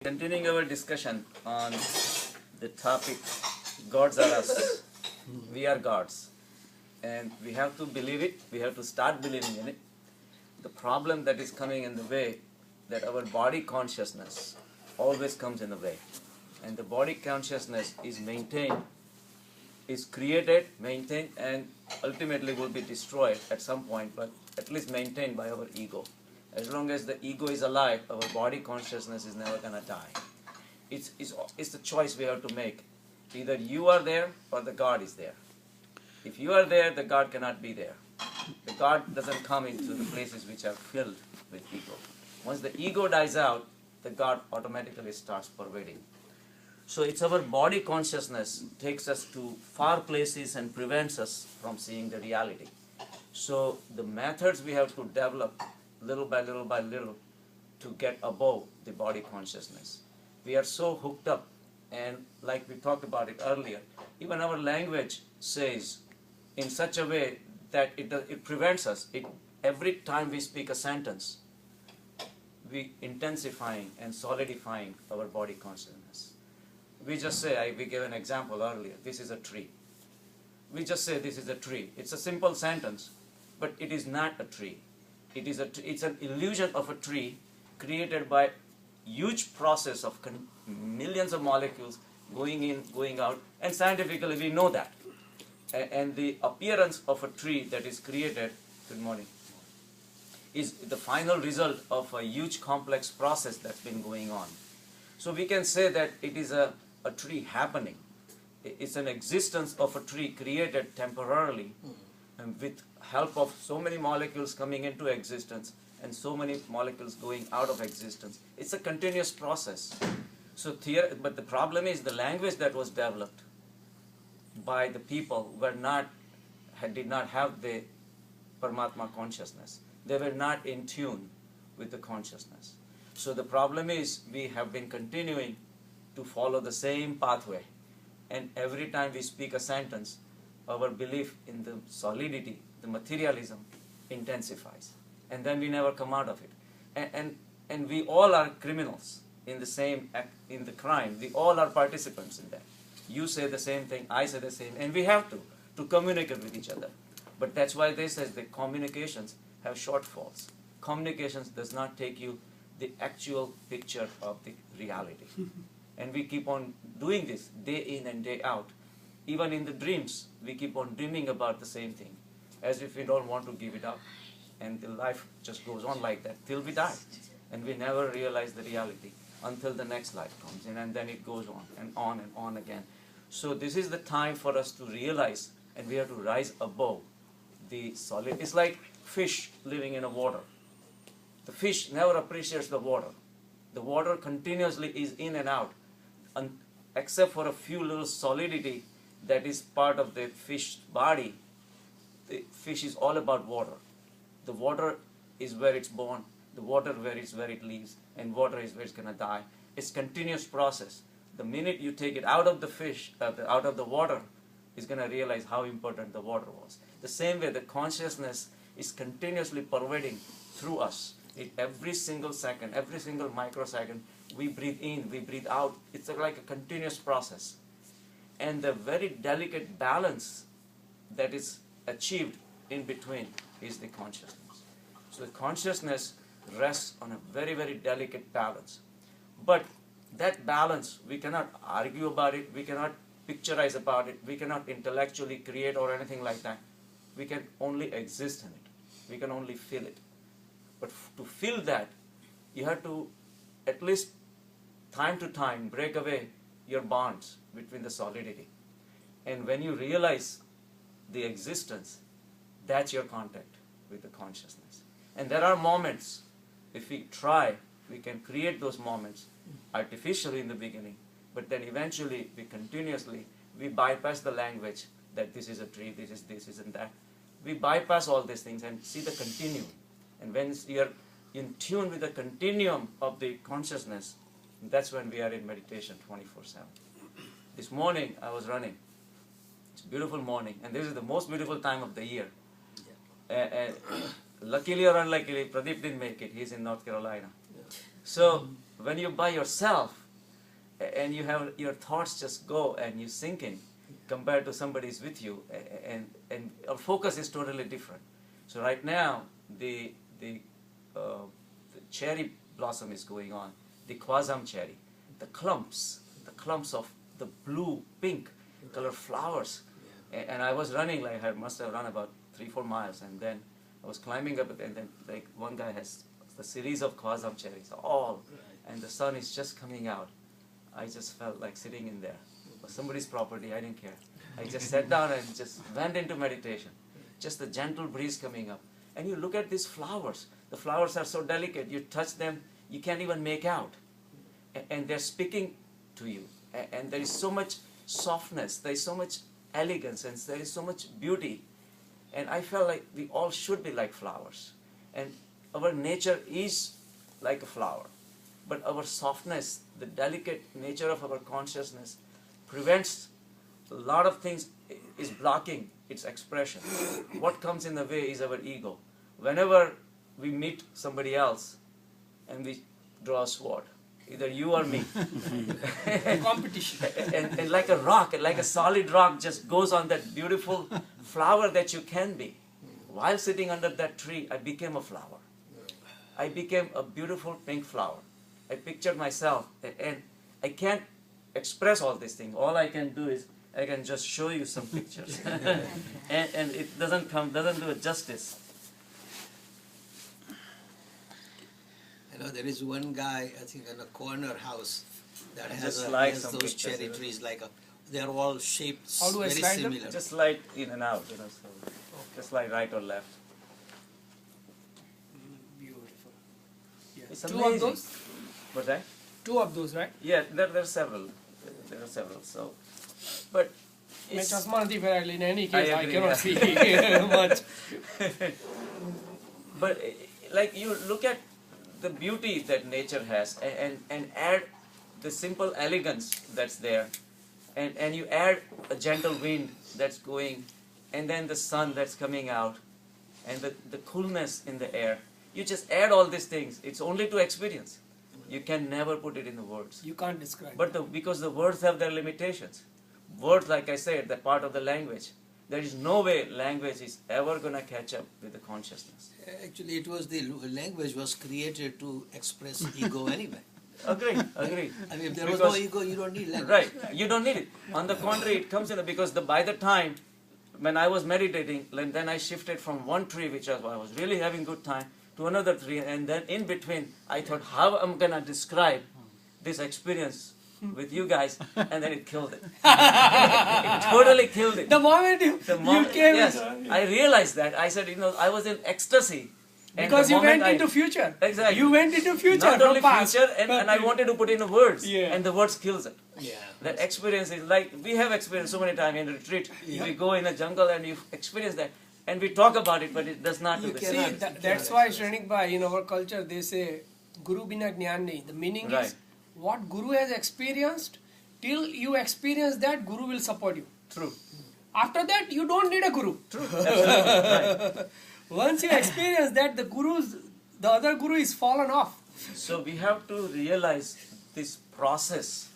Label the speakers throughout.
Speaker 1: Continuing our discussion on the topic, gods are us, we are gods, and we have to believe it, we have to start believing in it. The problem that is coming in the way, that our body consciousness always comes in the way, and the body consciousness is maintained, is created, maintained, and ultimately will be destroyed at some point, but at least maintained by our ego. As long as the ego is alive, our body consciousness is never going to die. It's the choice we have to make. Either you are there or the God is there. If you are there, the God cannot be there. The God doesn't come into the places which are filled with ego. Once the ego dies out, the God automatically starts pervading. So it's our body consciousness takes us to far places and prevents us from seeing the reality. So the methods we have to develop little by little to get above the body consciousness. We are so hooked up, and like we talked about it earlier, even our language says in such a way that it prevents us. Every time we speak a sentence, we intensifying and solidifying our body consciousness. We just say, we gave an example earlier, this is a tree. We just say this is a tree. It's a simple sentence, but it is not a tree. It's an illusion of a tree created by huge process of millions of molecules going in, going out, and scientifically we know that. And the appearance of a tree that is created, good morning, is the final result of a huge complex process that's been going on. So we can say that it is a tree happening. It's an existence of a tree created temporarily and with help of so many molecules coming into existence and so many molecules going out of existence. It's a continuous process. So but the problem is the language that was developed by the people did not have the Paramatma consciousness. They were not in tune with the consciousness. So the problem is we have been continuing to follow the same pathway, and every time we speak a sentence, our belief in the solidity, the materialism intensifies, and then we never come out of it. And we all are criminals in the same act, in the crime. We all are participants in that. You say the same thing, I say the same, and we have to communicate with each other. But that's why they say that communications have shortfalls. Communications does not take you the actual picture of the reality. And we keep on doing this day in and day out. Even in the dreams, we keep on dreaming about the same thing, as if we don't want to give it up. And the life just goes on like that till we die. And we never realize the reality until the next life comes in, and then it goes on and on again. So this is the time for us to realize, and we have to rise above the solid. It's like fish living in a water. The fish never appreciates the water. The water continuously is in and out, except for a few little solidity that is part of the fish body. The fish is all about water. The water is where it's born, the water where it lives, and water is where it's going to die. It's continuous process. The minute you take it out of the fish, out of the water, is going to realize how important the water was. The same way the consciousness is continuously pervading through us. Every single second, every single microsecond, we breathe in, we breathe out. It's like a continuous process. And the very delicate balance that is achieved in between is the consciousness. So the consciousness rests on a very, very delicate balance. But that balance, we cannot argue about it, we cannot picturize about it, we cannot intellectually create or anything like that. We can only exist in it. We can only feel it. But to feel that, you have to, at least time to time, break away your bonds between the solidity. And when you realize the existence, that's your contact with the consciousness. And there are moments, if we try, we can create those moments artificially in the beginning, but then eventually we bypass the language that this is a tree, this isn't that. We bypass all these things and see the continuum. And when you're in tune with the continuum of the consciousness, that's when we are in meditation 24/7. This morning I was running. It's a beautiful morning, and this is the most beautiful time of the year. Luckily or unluckily, Pradeep didn't make it. He's in North Carolina. So when you're by yourself and you have your thoughts just go and you sink in compared to somebody's with you, and our focus is totally different. So right now the cherry blossom is going on, the kwazam cherry, the clumps of the blue pink color flowers, and I was running, like I must have run about 3-4 miles, and then I was climbing up, and then like one guy has the series of kwazam cherries all, and the sun is just coming out. I just felt like sitting in there. It was somebody's property, I didn't care. I just sat down and just went into meditation. Just the gentle breeze coming up. And you look at these flowers. The flowers are so delicate, you touch them, you can't even make out. And they're speaking to you. And there is so much softness, there is so much elegance, and there is so much beauty. And I felt like we all should be like flowers. And our nature is like a flower. But our softness, the delicate nature of our consciousness prevents a lot of things, is blocking its expression. What comes in the way is our ego. Whenever we meet somebody else and we draw a sword, either you or me.
Speaker 2: Competition.
Speaker 1: And like a rock, like a solid rock just goes on that beautiful flower that you can be. While sitting under that tree, I became a flower. I became a beautiful pink flower. I pictured myself, and I can't express all these things. All I can do is I can just show you some pictures, and it doesn't do it justice.
Speaker 3: There is one guy, I think, in a corner house that has
Speaker 1: some
Speaker 3: those
Speaker 1: pictures,
Speaker 3: cherry trees. They're all shaped
Speaker 2: How do I
Speaker 3: very
Speaker 2: slide them?
Speaker 3: similar.
Speaker 1: Just slide in and out, so just slide right or left.
Speaker 2: Beautiful. Yeah.
Speaker 1: It's
Speaker 2: Two
Speaker 1: amazing.
Speaker 2: of those?
Speaker 1: What's that?
Speaker 2: 2 of those, right?
Speaker 1: Yeah, there are several. There are several. So, but
Speaker 2: My
Speaker 1: it's,
Speaker 2: chasma nahi pehna, in any case, I
Speaker 1: agree,
Speaker 2: cannot see much.
Speaker 1: but like you look at the beauty that nature has, and add the simple elegance that's there, and you add a gentle wind that's going, and then the sun that's coming out, and the coolness in the air. You just add all these things. It's only to experience. You can never put it in the words.
Speaker 2: You can't describe.
Speaker 1: But because the words have their limitations. Words, like I said, they're part of the language. There is no way language is ever going to catch up with the consciousness.
Speaker 3: Actually, it was the language was created to express ego anyway.
Speaker 1: Agree.
Speaker 3: I mean, if there was no ego, you don't need language.
Speaker 1: Right, you don't need it. On the contrary, it comes in because by the time when I was meditating, then I shifted from one tree, which I was really having good time, to another tree, and then in between, I thought, how am I going to describe this experience with you guys, and then it killed it. It totally killed it.
Speaker 2: The moment you came,
Speaker 1: yes, I realized that. I said, I was in ecstasy. And
Speaker 2: because
Speaker 1: the
Speaker 2: you went
Speaker 1: moment
Speaker 2: into future.
Speaker 1: Exactly.
Speaker 2: You went into future.
Speaker 1: Not only
Speaker 2: past.
Speaker 1: future, and I wanted to put in words,
Speaker 2: Yeah.
Speaker 1: and the words kills it.
Speaker 3: Yeah.
Speaker 1: That experience is like, we have experienced so many times in retreat.
Speaker 3: Yeah.
Speaker 1: We go in a jungle and you experience that. And we talk about it, but it does not do the
Speaker 2: See,
Speaker 1: same.
Speaker 2: that's why Shrenik Bhai, in our culture, they say, Guru bina jnana nahi. The meaning
Speaker 1: Right.
Speaker 2: is, what Guru has experienced, till you experience that, Guru will support you.
Speaker 1: True.
Speaker 2: After that, you don't need a Guru.
Speaker 1: True. Absolutely. Right.
Speaker 2: Once you experience that, the other Guru is fallen off.
Speaker 1: So we have to realize this process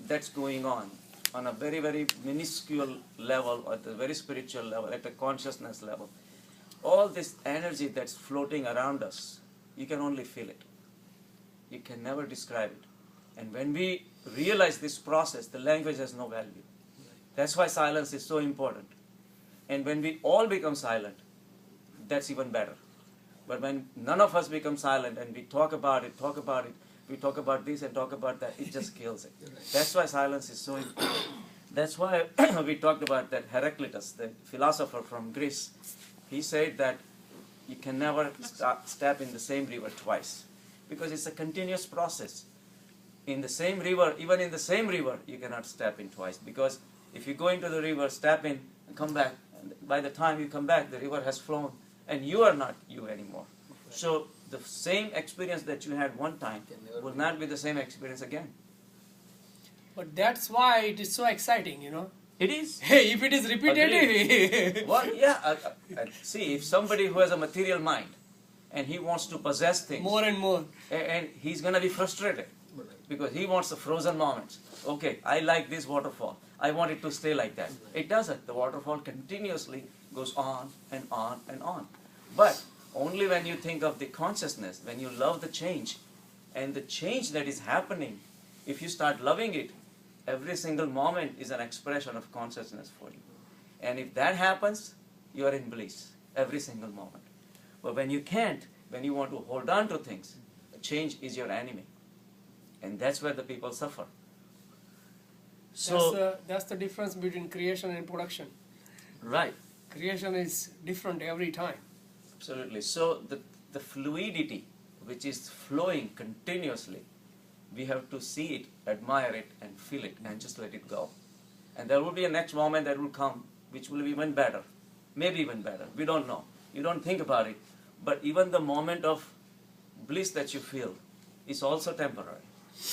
Speaker 1: that's going on a very, very minuscule level, at a very spiritual level, at a consciousness level. All this energy that's floating around us, you can only feel it. You can never describe it. And when we realize this process, the language has no value. That's why silence is so important. And when we all become silent, that's even better. But when none of us become silent and we talk about it, we talk about this and talk about that, it just kills it. That's why silence is so important. That's why we talked about that Heraclitus, the philosopher from Greece. He said that you can never step in the same river twice, because it's a continuous process. In the same river, even in the same river, you cannot step in twice, because if you go into the river, step in, and come back, and by the time you come back, the river has flown, and you are not you anymore. So the same experience that you had one time will not be the same experience again.
Speaker 2: But that's why it is so exciting,
Speaker 1: It is.
Speaker 2: Hey, if it is repetitive.
Speaker 1: Well, yeah. See, if somebody who has a material mind and he wants to possess things,
Speaker 2: More and more.
Speaker 1: and he's going to be frustrated. because he wants the frozen moments. Okay, I like this waterfall. I want it to stay like that. It doesn't. The waterfall continuously goes on and on and on. But only when you think of the consciousness, when you love the change, and the change that is happening, if you start loving it, every single moment is an expression of consciousness for you. And if that happens, you are in bliss every single moment. But when you can't, when you want to hold on to things, change is your enemy. And that's where the people suffer. So,
Speaker 2: That's the difference between creation and production.
Speaker 1: right,
Speaker 2: Creation is different every time.
Speaker 1: absolutely. So the fluidity which is flowing continuously, we have to see it, admire it, and feel it, and just let it go. And there will be a next moment that will come, which will be even better, maybe even better. We don't know. You don't think about it. But even the moment of bliss that you feel is also temporary.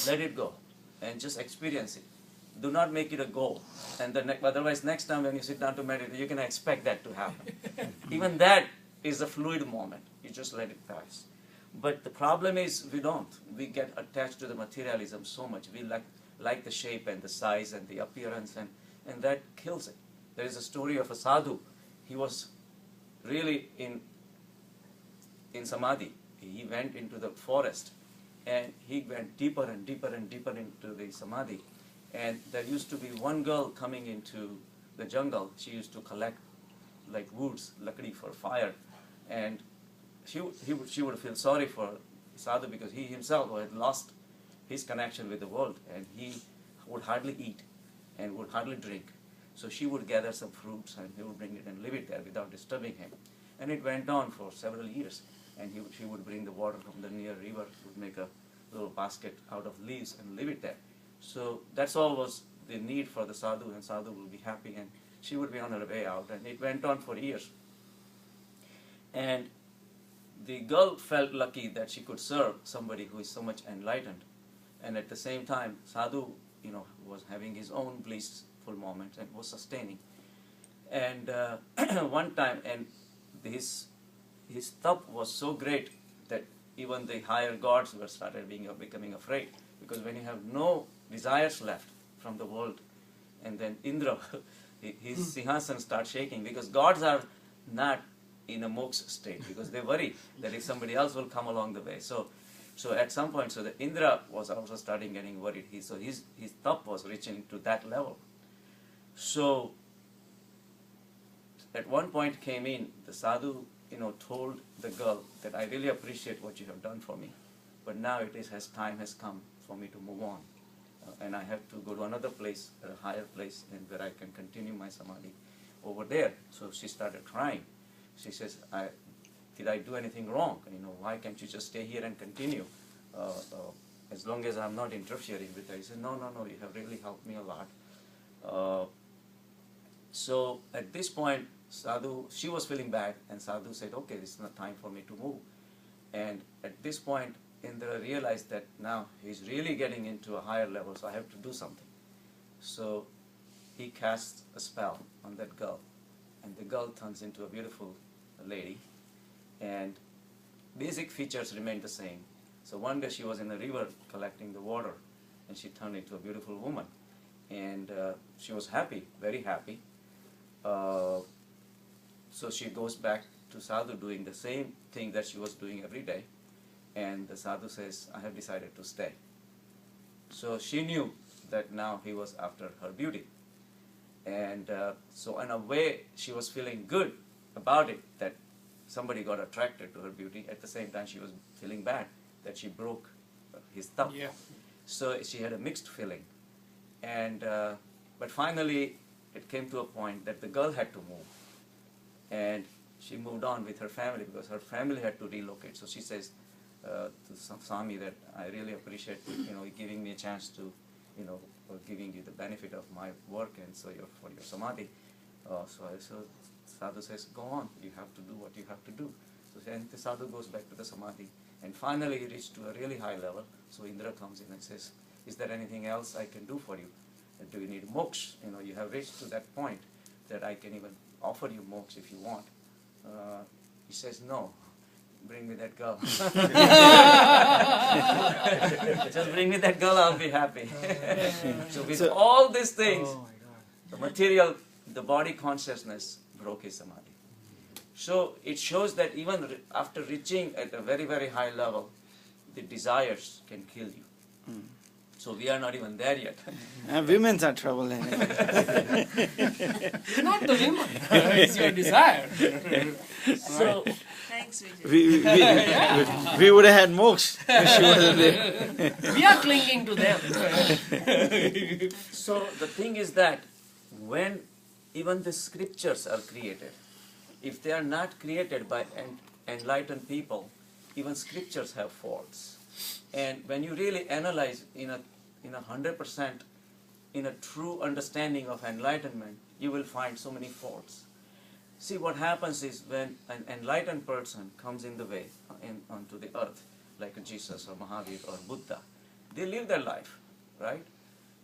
Speaker 1: Let it go, and just experience it. Do not make it a goal. And otherwise, next time when you sit down to meditate, you can expect that to happen. Even that is a fluid moment. You just let it pass. But the problem is we don't. We get attached to the materialism so much. We like the shape and the size and the appearance, and that kills it. There is a story of a sadhu. He was really in samadhi. He went into the forest, and he went deeper and deeper and deeper into the samadhi. And there used to be one girl coming into the jungle. She used to collect like woods, lakdi for fire, and she would feel sorry for sadhu because he himself had lost his connection with the world, and he would hardly eat and would hardly drink. So she would gather some fruits and he would bring it and leave it there without disturbing him. And it went on for several years. And she would bring the water from the near river, would make a little basket out of leaves and leave it there. So that's all was the need for the sadhu, and sadhu will be happy, and she would be on her way out. And it went on for years. And the girl felt lucky that she could serve somebody who is so much enlightened. And at the same time, sadhu, was having his own blissful moments and was sustaining. And one time, and his tap was so great that even the higher gods were becoming afraid, because when you have no desires left from the world, and then Indra, his Sinhasan starts shaking, because gods are not in a moksh state, because they worry that if somebody else will come along the way. So at some point, the Indra was also starting getting worried. His tap was reaching to that level. So at one point came in, the sadhu, told the girl that I really appreciate what you have done for me, but now time has come for me to move on, and I have to go to another place, a higher place, and where I can continue my samadhi over there. So she started crying. She says, did I do anything wrong? Why can't you just stay here and continue, as long as I'm not interfering with her? He said, no, you have really helped me a lot. So at this point, sadhu, she was feeling bad, and sadhu said, okay, this is not time for me to move. And at this point, Indra realized that now he's really getting into a higher level, so I have to do something. So he casts a spell on that girl, and the girl turns into a beautiful lady, and basic features remain the same. So one day she was in the river collecting the water, and she turned into a beautiful woman, and she was happy, very happy. So she goes back to sadhu doing the same thing that she was doing every day, and the sadhu says, I have decided to stay. So she knew that now he was after her beauty, and so in a way she was feeling good about it, that somebody got attracted to her beauty. At the same time, she was feeling bad that she broke his thumb.
Speaker 2: Yeah.
Speaker 1: So she had a mixed feeling, and but finally it came to a point that the girl had to move, and she moved on with her family because her family had to relocate. So she says to Swami that I really appreciate giving me a chance to or giving you the benefit of my work, and so for your samadhi. So sadhu says, go on, you have to do what you have to do. So and the sadhu goes back to the samadhi, and finally he reached to a really high level. So Indra comes in and says, is there anything else I can do for you? Do you need moksh? You have reached to that point that I can even offer you moksh if you want. He says, no, bring me that girl. Just bring me that girl, I'll be happy. So with all these things, the material, the body consciousness broke his samadhi. So it shows that even after reaching at a very, very high level, the desires can kill you. So we are not even there yet.
Speaker 4: Women's are trouble anyway.
Speaker 2: It's not the women, it's your desire.
Speaker 1: So
Speaker 5: Thanks, Vijay.
Speaker 4: We would have had moksh if she wasn't there.
Speaker 2: We are clinging to them.
Speaker 1: So the thing is that when even the scriptures are created, if they are not created by enlightened people, even scriptures have faults. And when you really analyze in a 100% in a true understanding of enlightenment, you will find so many faults. See, what happens is when an enlightened person comes in the way onto the earth, like a Jesus or Mahavir or Buddha, they live their life, right?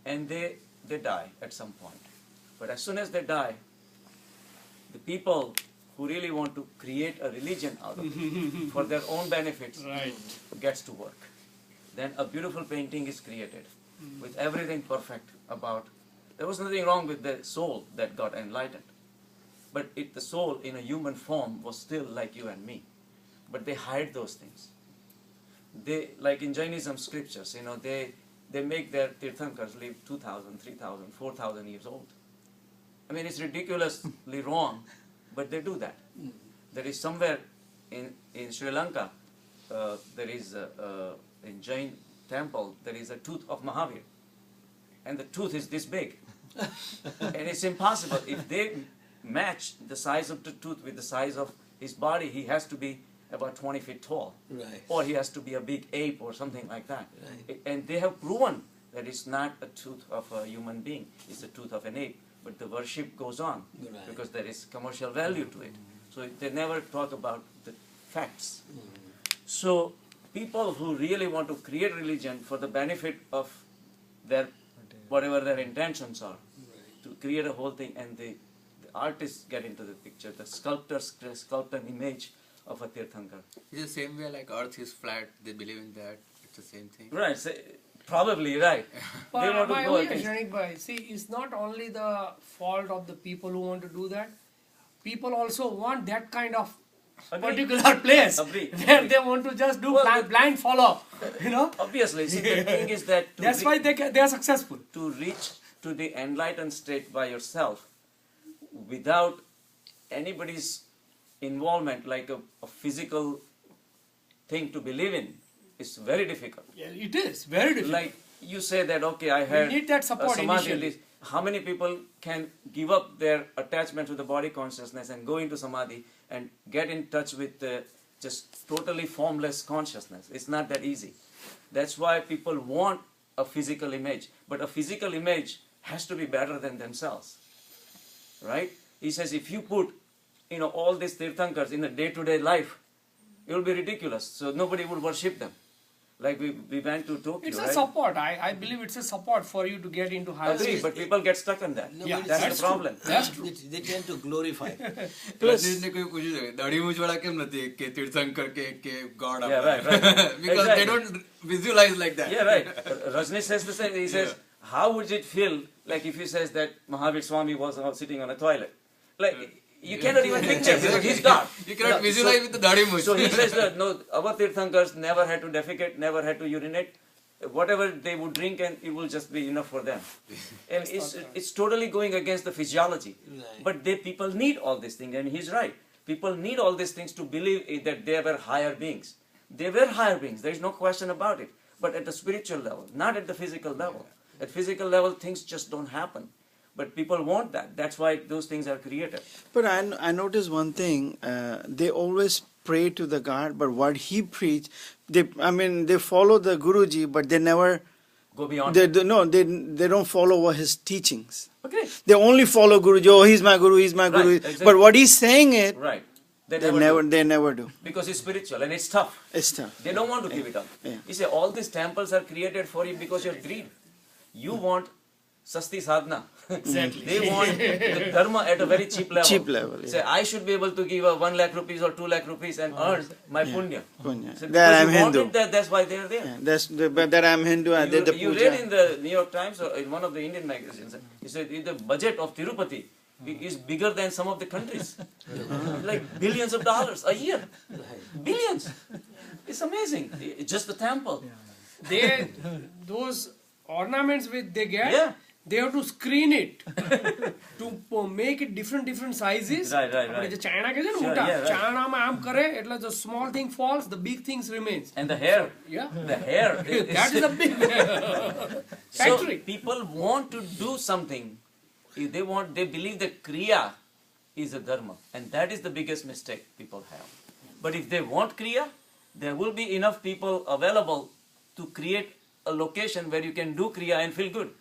Speaker 1: And they die at some point. But as soon as they die, the people who really want to create a religion out of it for their own benefits gets to work. Then a beautiful painting is created with everything perfect about. There was nothing wrong with the soul that got enlightened. But the soul in a human form was still like you and me. But they hide those things. They, like in Jainism scriptures, they make their Tirthankars live 2,000, 3,000, 4,000 years old. I mean, it's ridiculously wrong, but they do that. There is somewhere in Sri Lanka, there is in Jain temple, there is a tooth of Mahavir. And the tooth is this big. And it's impossible. If they match the size of the tooth with the size of his body, he has to be about 20 feet tall.
Speaker 3: Right.
Speaker 1: Or he has to be a big ape or something like that.
Speaker 3: Right.
Speaker 1: And they have proven that it's not a tooth of a human being, it's a tooth of an ape. But the worship goes on because there is commercial value to it. So they never talk about the facts. So people who really want to create religion for the benefit of their whatever their intentions are, to create a whole thing, and the artists get into the picture, the sculptors sculpt an image of a Tirthankar.
Speaker 6: It's the same way like Earth is flat, they believe in that, it's the same thing.
Speaker 1: Right, so, probably right. They want to
Speaker 2: But
Speaker 1: go
Speaker 2: my
Speaker 1: against.
Speaker 2: Shrenik Bhai, see, it's not only the fault of the people who want to do that. People also want that kind of particular place
Speaker 1: Agree.
Speaker 2: where they want to just do blind follow.
Speaker 1: Obviously, see, the thing is that
Speaker 2: That's why they are successful.
Speaker 1: to reach to the enlightened state by yourself without anybody's involvement, like a physical thing to believe in, is very difficult.
Speaker 2: Yeah, it is very difficult.
Speaker 1: Like you say that, okay, I had
Speaker 2: need that support
Speaker 1: samadhi.
Speaker 2: initially.
Speaker 1: How many people can give up their attachment to the body consciousness and go into samadhi and get in touch with just totally formless consciousness? It's not that easy. That's why people want a physical image. But a physical image has to be better than themselves. Right? He says if you put all these Tirthankars in a day-to-day life, it will be ridiculous. So nobody would worship them. Like we went to Tokyo,
Speaker 2: It's
Speaker 1: right?
Speaker 2: a support. I believe it's a support for you to get into higher
Speaker 1: Agree,
Speaker 2: state.
Speaker 1: but people get stuck on that.
Speaker 2: Yeah,
Speaker 1: that's the problem.
Speaker 2: That's true.
Speaker 3: They tend to glorify.
Speaker 6: રજનીશને કોઈ પૂછ્યું છે દાઢી મૂછવાળા કેમ નથી કે તીર્થંકર કે God
Speaker 1: Yeah, right.
Speaker 6: because
Speaker 1: Exactly.
Speaker 6: they don't visualize like that.
Speaker 1: Yeah, right. Rajneesh says the same. He says, how would it feel like if he says that Mahavir Swami was sitting on a toilet? Like, you cannot even picture because he's God.
Speaker 6: You cannot visualize with the દાઢી મૂછ.
Speaker 1: So he says that, no, our Tirthankars never had to defecate, never had to urinate. Whatever they would drink, and it will just be enough for them. And it's totally going against the physiology.
Speaker 3: Right.
Speaker 1: But people need all these things, and he's right. People need all these things to believe that they were higher beings. They were higher beings, there is no question about it. But at the spiritual level, not at the physical level. At physical level, things just don't happen. But people want that. That's why those things are created.
Speaker 4: But I noticed one thing. They always pray to the God, but what he preached, they follow the Guruji, but they never.
Speaker 1: Go beyond.
Speaker 4: They don't follow his teachings.
Speaker 1: Okay.
Speaker 4: They only follow Guruji. Oh, he's my Guru. He's my Guru.
Speaker 1: Exactly.
Speaker 4: But what he's saying it,
Speaker 1: Right.
Speaker 4: they never do.
Speaker 1: Because it's spiritual and it's tough.
Speaker 4: It's tough.
Speaker 1: They don't want to give it up.
Speaker 4: Yeah.
Speaker 1: You say all these temples are created for you because you're greed. You want sasti sadhana.
Speaker 2: Exactly.
Speaker 1: They want the dharma at a very cheap level.
Speaker 4: Cheap level, yeah.
Speaker 1: Say, I should be able to give 1 lakh rupees or 2 lakh rupees and earn my punya.
Speaker 4: Punya.
Speaker 1: So
Speaker 4: That
Speaker 1: because
Speaker 4: I'm
Speaker 1: you
Speaker 4: Hindu.
Speaker 1: wanted that, that's why they are there.
Speaker 4: Yeah, but that I'm Hindu, I did the
Speaker 1: You
Speaker 4: puja.
Speaker 1: read in the New York Times or in one of the Indian magazines, he said the budget of Tirupati is bigger than some of the countries. Like billions of dollars a year. Billions. It's amazing. It's just the temple.
Speaker 2: They, those ornaments which they get,
Speaker 1: Yeah.
Speaker 2: they have to screen it to make it different sizes.
Speaker 1: Right.
Speaker 2: આપણે જે China કે છે ને
Speaker 1: Sure,
Speaker 2: મોટા
Speaker 1: yeah, right.
Speaker 2: ચાઇનામાં આમ કરે એટલે the small thing falls, the big things remains.
Speaker 1: And the hair.
Speaker 2: Yeah.
Speaker 1: The hair.
Speaker 2: That is a big factory.
Speaker 1: So people want to do something. If they believe that kriya is a dharma, and that is the biggest mistake people have. But if they want kriya, there will be enough people available to create a location where you can do kriya and feel good.